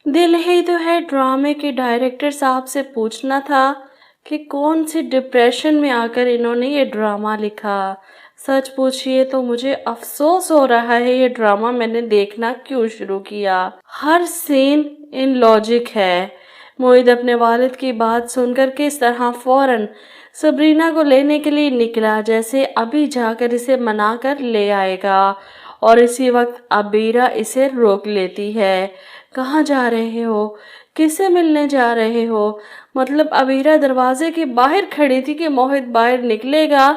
दिल ही तो है ड्रामे के डायरेक्टर साहब से पूछना था कि कौन सी डिप्रेशन में आकर इन्होंने ये ड्रामा लिखा। सच पूछिए तो मुझे अफसोस हो रहा है ये ड्रामा मैंने देखना क्यों शुरू किया। हर सीन इन लॉजिक है। मोहित अपने वालिद की बात सुनकर किस तरह फौरन सबरीना को लेने के लिए निकला, जैसे अभी जाकर इसे मना कर ले आएगा। और इसी वक्त अबीरा इसे रोक लेती है। कहाँ जा रहे हो? किससे मिलने जा रहे हो? मतलब अबीरा दरवाजे के बाहर खड़ी थी कि मोहित बाहर निकलेगा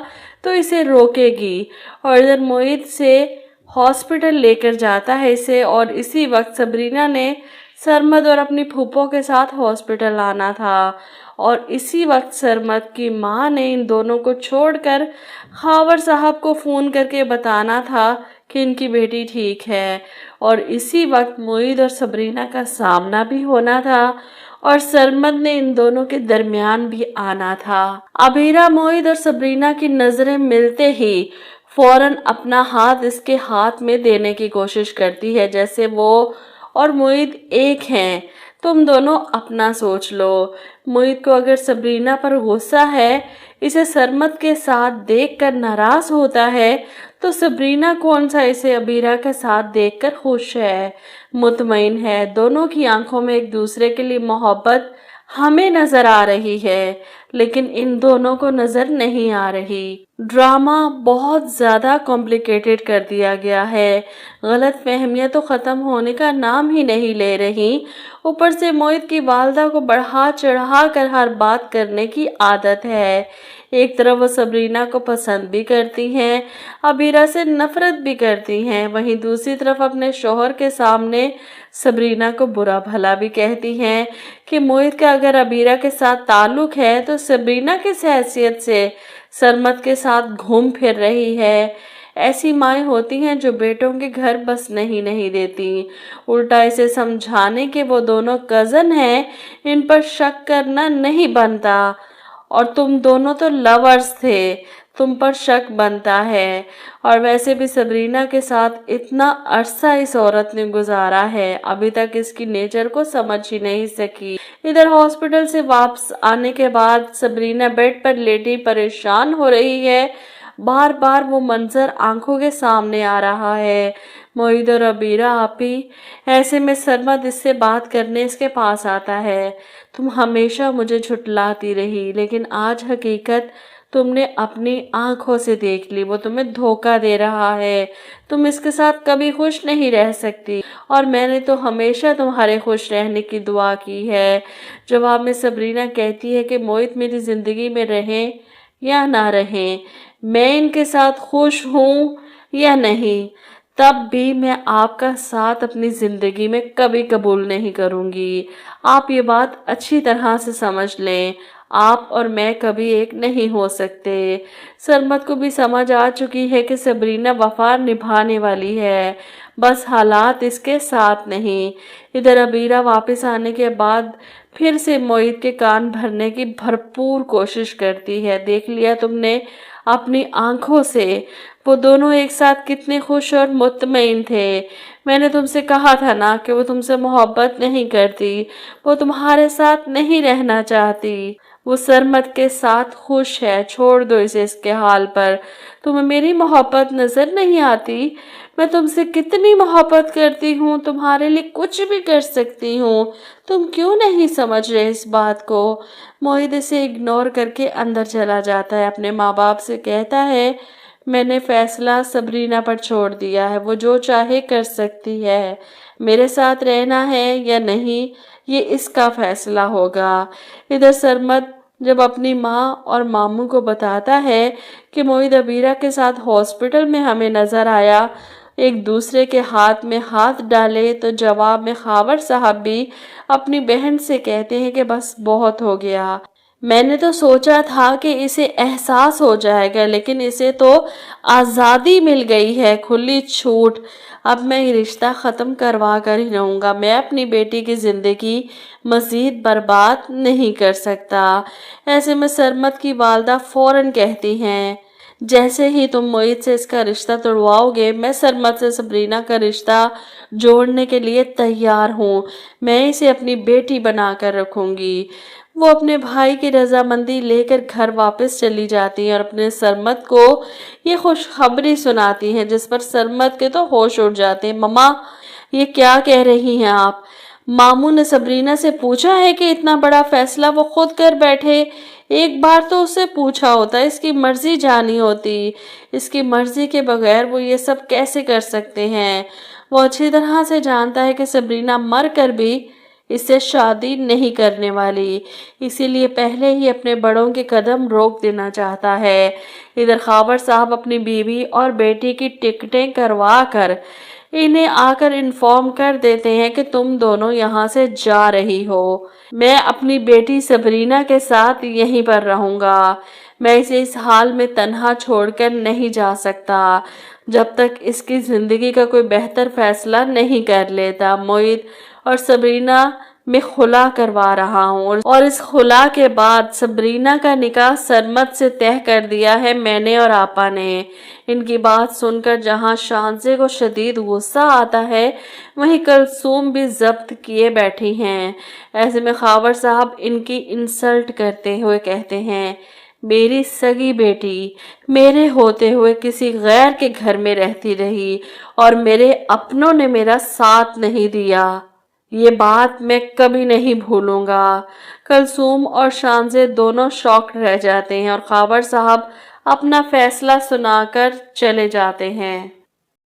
तो इसे रोकेगी, और इधर मोहित से हॉस्पिटल लेकर जाता है इसे। और इसी वक्त सबरीना ने सरमद और अपनी फूफो के साथ हॉस्पिटल आना था, और इसी वक्त सरमद की माँ ने इन दोनों को छोड़कर खावर साहब को फोन करके बताना था कि इनकी बेटी ठीक है। और इसी वक्त मोहित और सबरीना का सामना भी होना था, और सरमद ने इन दोनों के दरमियान भी आना था। अबीरा मोहित और सबरीना की नजरें मिलते ही फौरन अपना हाथ इसके हाथ में देने की कोशिश करती है, जैसे वो और मोहित एक हैं। तुम दोनों अपना सोच लो। मोहित को अगर सबरीना पर गुस्सा है, इसे सरमद के साथ देखकर नाराज होता है, तो सबरीना कौन सा इसे अबीरा के साथ देखकर खुश है, मुतमईन है। दोनों की आंखों में एक दूसरे के लिए मोहब्बत हमें नजर आ रही है, लेकिन इन दोनों को नजर नहीं आ रही। ड्रामा बहुत ज्यादा कॉम्प्लिकेटेड कर दिया गया है। गलत फहमियां तो खत्म होने का नाम ही नहीं ले रही। ऊपर से मोहित की वालदा को बढ़ा चढ़ा कर हर बात करने की आदत है। एक तरफ वो सबरीना को पसंद भी करती हैं, अबीरा से नफरत भी करती हैं, वहीं दूसरी तरफ अपने शोहर के सामने सबरीना को बुरा भला भी कहती हैं कि मोहित का अगर अबीरा के साथ ताल्लुक है तो सबरीना किस हैसियत से सरमद के साथ घूम फिर रही है। ऐसी माएँ होती हैं जो बेटों के घर बस नहीं देती। उल्टा इसे समझाने के वो दोनों कजन हैं, इन पर शक करना नहीं बनता, और तुम दोनों तो लवर्स थे, तुम पर शक बनता है। और वैसे भी सबरीना के साथ इतना अरसा इस औरत ने गुजारा है, अभी तक इसकी नेचर को समझ ही नहीं सकी। इधर हॉस्पिटल से वापस आने के बाद सबरीना बेड पर लेटी परेशान हो रही है। बार बार वो मंजर आंखों के सामने आ रहा है, मोहित और अबीरा आपी। ऐसे में सरमद इससे बात करने इसके पास आता है। तुम हमेशा मुझे झुठलाती रही, लेकिन आज हकीकत तुमने अपनी आंखों से देख ली। वो तुम्हें धोखा दे रहा है, तुम इसके साथ कभी खुश नहीं रह सकती, और मैंने तो हमेशा तुम्हारे खुश रहने की दुआ की है। जवाब में सबरीना कहती है कि मोहित मेरी जिंदगी में रहें या ना रहें, मैं इनके साथ खुश हूँ या नहीं, तब भी मैं आपका साथ अपनी जिंदगी में कभी कबूल नहीं करूंगी। आप ये बात अच्छी तरह से समझ लें, आप और मैं कभी एक नहीं हो सकते। सरमद को भी समझ आ चुकी है कि सबरीना वफा निभाने वाली है, बस हालात इसके साथ नहीं। इधर अबीरा वापस आने के बाद फिर से मोहित के कान भरने की भरपूर कोशिश करती है। देख लिया तुमने अपनी आंखों से, वो दोनों एक साथ कितने खुश और मुतमईन थे। मैंने तुमसे कहा था ना कि वो तुमसे मोहब्बत नहीं करती, वो तुम्हारे साथ नहीं रहना चाहती, वो सरमद के साथ खुश है। छोड़ दो इसे इसके हाल पर। तुम्हें मेरी मोहब्बत नजर नहीं आती? मैं तुमसे कितनी मोहब्बत करती हूँ, तुम्हारे लिए कुछ भी कर सकती हूँ, तुम क्यों नहीं समझ रहे इस बात को? मोहित इसे इग्नोर करके अंदर चला जाता है, अपने माँ बाप से कहता है मैंने फैसला सबरीना पर छोड़ दिया है, वो जो चाहे कर सकती है, मेरे साथ रहना है या नहीं ये इसका फैसला होगा। इधर सरमद जब अपनी माँ और मामू को बताता है कि मोहित अबीरा के साथ हॉस्पिटल में हमें नजर आया, एक दूसरे के हाथ में हाथ डाले, तो जवाब में खावर साहब भी अपनी बहन से कहते हैं कि बस बहुत हो गया। मैंने तो सोचा था कि इसे एहसास हो जाएगा, लेकिन इसे तो आज़ादी मिल गई है, खुली छूट। अब मैं ये रिश्ता ख़त्म करवा कर ही रहूँगा। मैं अपनी बेटी की ज़िंदगी मज़ीद बर्बाद नहीं कर सकता। ऐसे में सरमद की वालदा फ़ौरन कहती हैं जैसे ही तुम मोहित से इसका रिश्ता तुड़वाओगे, मैं सरमद से सबरीना का रिश्ता जोड़ने के लिए तैयार हूँ। मैं इसे अपनी बेटी बनाकर रखूंगी। वो अपने भाई की रजामंदी लेकर घर वापस चली जाती हैं और अपने सरमद को ये खुशखबरी सुनाती हैं, जिस पर सरमद के तो होश उड़ जाते हैं। मम्मा, ये क्या कह रही हैं आप? मामू ने सबरीना से पूछा है कि इतना बड़ा फैसला वो खुद कर बैठे? एक बार तो उससे पूछा होता, इसकी मर्जी जानी होती। इसकी मर्जी के बगैर वो ये सब कैसे कर सकते हैं? वो अच्छी तरह से जानता है कि सबरीना मर कर भी इससे शादी नहीं करने वाली, इसीलिए पहले ही अपने बड़ों के कदम रोक देना चाहता है। इधर खावर साहब अपनी बीवी और बेटी की टिकटें करवा कर इन्हें आकर इन्फॉर्म कर देते हैं कि तुम दोनों यहाँ से जा रही हो। मैं अपनी बेटी सबरीना के साथ यहीं पर रहूंगा। मैं इसे इस हाल में तन्हा छोड़कर नहीं जा सकता जब तक इसकी जिंदगी का कोई बेहतर फैसला नहीं कर लेता। मोहित और सबरीना में खुला करवा रहा हूँ और इस खुला के बाद सबरीना का निकाह सरमद से तय कर दिया है मैंने और आपा ने। इनकी बात सुनकर जहां शांजे को शदीद गुस्सा आता है, वहीं कलसूम भी जब्त किए बैठी हैं। ऐसे में खावर साहब इनकी इंसल्ट करते हुए कहते हैं, मेरी सगी बेटी मेरे होते हुए किसी गैर के घर में रहती रही और मेरे अपनों ने मेरा साथ नहीं दिया। ये बात मैं कभी नहीं भूलूंगा। कलसूम और शांजे दोनों शॉक्ड रह जाते हैं और खावर साहब अपना फैसला सुनाकर चले जाते हैं।